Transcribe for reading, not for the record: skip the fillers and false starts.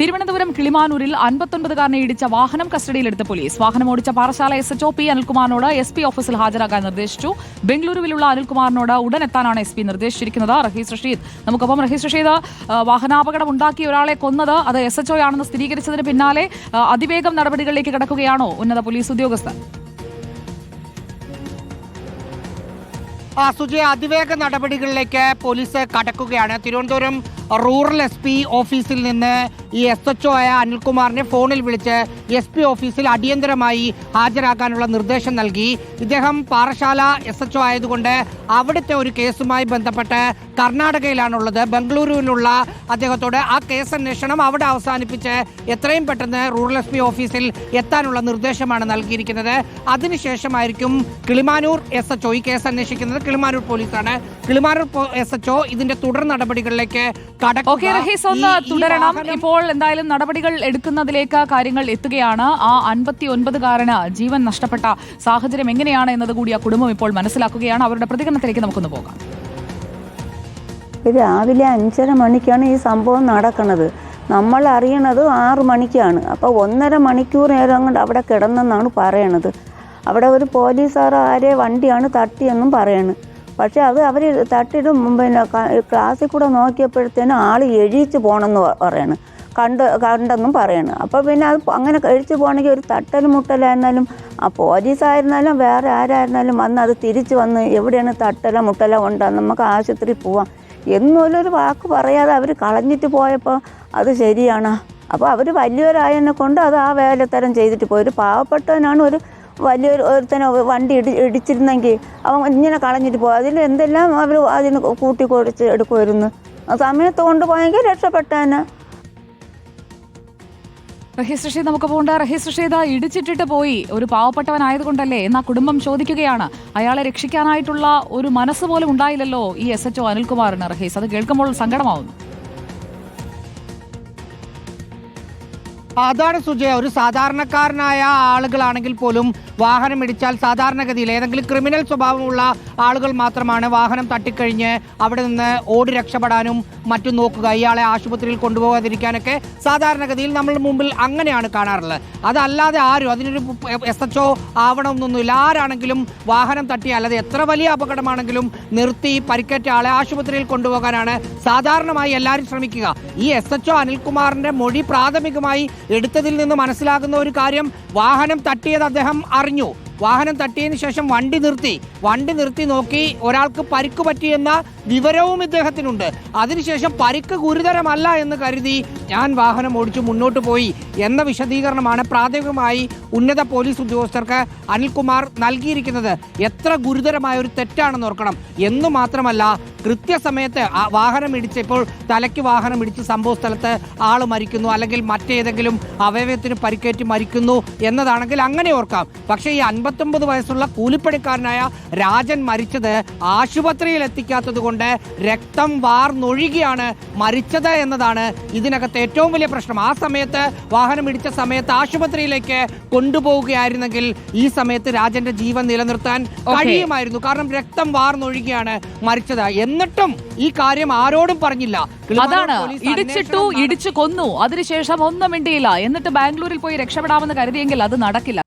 തിരുവനന്തപുരം കിളിമാനൂരിൽ 59കാരനെ ഇടിച്ച വാഹനം കസ്റ്റഡിയിലെടുത്ത പോലീസ്. വാഹനം ഓടിച്ച പാറശാല SHO P അനിൽകുമാറിനോട് SP ഓഫീസിൽ ഹാജരാക്കാൻ നിർദ്ദേശിച്ചു. ബംഗളൂരുവിലുള്ള അനിൽകുമാറിനോട് ഉടൻ എത്താനാണ് SP നിർദ്ദേശിച്ചിരിക്കുന്നത്. റഹീസ് റഷീദ് നമുക്കൊപ്പം. റഹീസ് റഷീദ്, വാഹനാപകടം ഉണ്ടാക്കിയ ഒരാളെ കൊന്നത് അത് SHO ആണെന്ന് സ്ഥിരീകരിച്ചതിന് പിന്നാലെ അതിവേഗം നടപടികളിലേക്ക് കടക്കുകയാണോ ഉന്നത പോലീസ് ഉദ്യോഗസ്ഥർ? സുജയ, അതിവേഗ നടപടികളിലേക്ക് പോലീസ് കടക്കുകയാണ്. തിരുവനന്തപുരം റൂറൽ SP ഓഫീസിൽ നിന്ന് ഈ SHO ആയ അനിൽകുമാറിനെ ഫോണിൽ വിളിച്ച് SP ഓഫീസിൽ അടിയന്തരമായി ഹാജരാക്കാനുള്ള നിർദ്ദേശം നൽകി. ഇദ്ദേഹം പാറശാല SHO ആയതുകൊണ്ട് അവിടുത്തെ ഒരു കേസുമായി ബന്ധപ്പെട്ട് കർണാടകയിലാണുള്ളത്. ബംഗളൂരുവിലുള്ള അദ്ദേഹത്തോട് ആ കേസ് അന്വേഷണം അവിടെ അവസാനിപ്പിച്ച് എത്രയും പെട്ടെന്ന് റൂറൽ SP ഓഫീസിൽ എത്താനുള്ള നിർദ്ദേശമാണ് നൽകിയിരിക്കുന്നത്. അതിനുശേഷമായിരിക്കും കിളിമാനൂർ SHO ഈ കേസ് അന്വേഷിക്കുന്നത്. കിളിമാനൂർ പോലീസാണ്. കിളിമാനൂർ SHO ഇതിന്റെ തുടർ നടപടികളിലേക്ക് തുടരണം. ഇപ്പോൾ എന്തായാലും നടപടികൾ എടുക്കുന്നതിലേക്ക് കാര്യങ്ങൾ എത്തുകയാണ്. ആ 59കാരന് ജീവൻ നഷ്ടപ്പെട്ട സാഹചര്യം എങ്ങനെയാണ് എന്നത് കൂടി ആ കുടുംബം ഇപ്പോൾ മനസ്സിലാക്കുകയാണ്. അവരുടെ പ്രതികരണത്തിലേക്ക് നമുക്കൊന്ന് പോകാം. രാവിലെ 5:30 മണിക്കാണ് ഈ സംഭവം നടക്കുന്നത്. നമ്മൾ അറിയണത് 6 മണിക്കാണ്. അപ്പോൾ 1.5 മണിക്കൂർ നേരം കൊണ്ട് അവിടെ കിടന്നെന്നാണ് പറയണത്. അവിടെ ഒരു പോലീസുകാർ ആരെ വണ്ടിയാണ് തട്ടിയെന്നും പറയണ്. പക്ഷെ അത് അവർ തട്ടിയിട്ട് പിന്നെ ക്ലാസ്സിൽ കൂടെ നോക്കിയപ്പോഴത്തേനും ആൾ എഴുതിച്ച് പോകണമെന്ന് പറയണ്, കണ്ടെന്നും പറയണ്. അപ്പോൾ പിന്നെ അത് അങ്ങനെ കഴിച്ചു പോകണമെങ്കിൽ ഒരു തട്ടലും മുട്ടലായിരുന്നാലും ആ പോലീസായിരുന്നാലും വേറെ ആരായിരുന്നാലും വന്ന് അത് തിരിച്ച് വന്ന് എവിടെയാണ് തട്ടല മുട്ടല ഉണ്ടാകും, നമുക്ക് ആശുപത്രിയിൽ പോവാം എന്നൊരു വാക്ക് പറയാതെ അവർ കളഞ്ഞിട്ട് പോയപ്പോൾ അത് ശരിയാണ്. അപ്പോൾ അവർ വലിയൊരായതിനെ കൊണ്ട് അത് ആ വേലത്തരം ചെയ്തിട്ട് പോയി. ഒരു പാവപ്പെട്ടവനാണ് ഒരു ഒരുത്തനെ വണ്ടി ഇടിച്ചിരുന്നെങ്കിൽ അവൻ ഇങ്ങനെ കളഞ്ഞിട്ട് പോകും. അതിൽ എന്തെല്ലാം അവർ അതിന് കൂട്ടി കുഴച്ച് എടുക്കുമായിരുന്നു. ആ സമയത്ത് കൊണ്ടുപോയെങ്കിൽ രക്ഷപ്പെട്ടേനെ. റഹീസ് റഷീദ് നമുക്ക് പോകണ്ട. റഹീസ് റഷീദ് ഇടിച്ചിട്ടിട്ട് പോയി, ഒരു പാവപ്പെട്ടവനായതുകൊണ്ടല്ലേ എന്നാ കുടുംബം ചോദിക്കുകയാണ്. അയാളെ രക്ഷിക്കാനായിട്ടുള്ള ഒരു മനസ്സ് പോലും ഉണ്ടായില്ലല്ലോ ഈ SHO അനിൽകുമാറിന്. റഹീസ്, അത് കേൾക്കുമ്പോൾ സങ്കടമാവുന്നു. അതാണ് സുജയ. ഒരു സാധാരണക്കാരനായ ആളുകളാണെങ്കിൽ പോലും വാഹനം ഇടിച്ചാൽ സാധാരണഗതിയിൽ ഏതെങ്കിലും ക്രിമിനൽ സ്വഭാവമുള്ള ആളുകൾ മാത്രമാണ് വാഹനം തട്ടിക്കഴിഞ്ഞ് അവിടെ നിന്ന് ഓടി രക്ഷപ്പെടാനും മറ്റും നോക്കുക, ഇയാളെ ആശുപത്രിയിൽ കൊണ്ടുപോകാതിരിക്കാനൊക്കെ സാധാരണഗതിയിൽ നമ്മൾ മുമ്പിൽ അങ്ങനെയാണ് കാണാറുള്ളത്. അതല്ലാതെ ആരും അതിനൊരു SHO ആവണമെന്നൊന്നുമില്ല. ആരാണെങ്കിലും വാഹനം തട്ടിയാൽ അത് എത്ര വലിയ അപകടമാണെങ്കിലും നിർത്തി പരിക്കേറ്റ ആളെ ആശുപത്രിയിൽ കൊണ്ടുപോകാനാണ് സാധാരണമായി എല്ലാവരും ശ്രമിക്കുക. ഈ SHO അനിൽകുമാറിന്റെ മൊഴി പ്രാഥമികമായി എടുത്തതിൽ നിന്ന് മനസ്സിലാകുന്ന ഒരു കാര്യം, വാഹനം തട്ടിയത് അദ്ദേഹം അറിഞ്ഞു. വാഹനം തട്ടിയതിനു ശേഷം വണ്ടി നിർത്തി നോക്കി ഒരാൾക്ക് പരിക്ക് പറ്റിയെന്ന വിവരവും ഇദ്ദേഹത്തിനുണ്ട്. അതിനുശേഷം പരിക്ക് ഗുരുതരമല്ല എന്ന് കരുതി ഞാൻ വാഹനം ഓടിച്ചു മുന്നോട്ട് പോയി എന്ന വിശദീകരണമാണ് പ്രാഥമികമായി ഉന്നത പോലീസ് ഉദ്യോഗസ്ഥർക്ക് അനിൽകുമാർ നൽകിയിരിക്കുന്നത്. എത്ര ഗുരുതരമായ ഒരു തെറ്റാണെന്ന് ഓർക്കണം. എന്നു മാത്രമല്ല, കൃത്യസമയത്ത് വാഹനം ഇടിച്ചപ്പോൾ തലയ്ക്ക് വാഹനം ഇടിച്ച് സംഭവ സ്ഥലത്ത് ആൾ മരിക്കുന്നു, അല്ലെങ്കിൽ മറ്റേതെങ്കിലും അവയവത്തിന് പരിക്കേറ്റ് മരിക്കുന്നു എന്നതാണെങ്കിൽ അങ്ങനെ ഓർക്കാം. പക്ഷേ ഈ 59 വയസ്സുള്ള കൂലിപ്പണിക്കാരനായ രാജൻ മരിച്ചത് ആശുപത്രിയിൽ എത്തിക്കാത്തത് കൊണ്ട് രക്തം വാർന്നൊഴുകിയാണ് മരിച്ചത് എന്നതാണ് ഇതിനകത്ത് ഏറ്റവും വലിയ പ്രശ്നം. ആ സമയത്ത് വാഹനം ഇടിച്ച സമയത്ത് ആശുപത്രിയിലേക്ക് കൊണ്ടുപോവുകയായിരുന്നെങ്കിൽ ഈ സമയത്ത് രാജന്റെ ജീവൻ നിലനിർത്താൻ കഴിയുമായിരുന്നു. കാരണം രക്തം വാർന്നൊഴുകിയാണ് മരിച്ചത്. എന്നിട്ടും ഈ കാര്യം ആരോടും പറഞ്ഞില്ല. അതാണ്, ഇടിച്ചു കൊന്നു, അതിനുശേഷം ഒന്നും മിണ്ടിയില്ല. എന്നിട്ട് ബാംഗ്ലൂരിൽ പോയി രക്ഷപ്പെടാമെന്ന് കരുതിയെങ്കിൽ അത് നടക്കില്ല.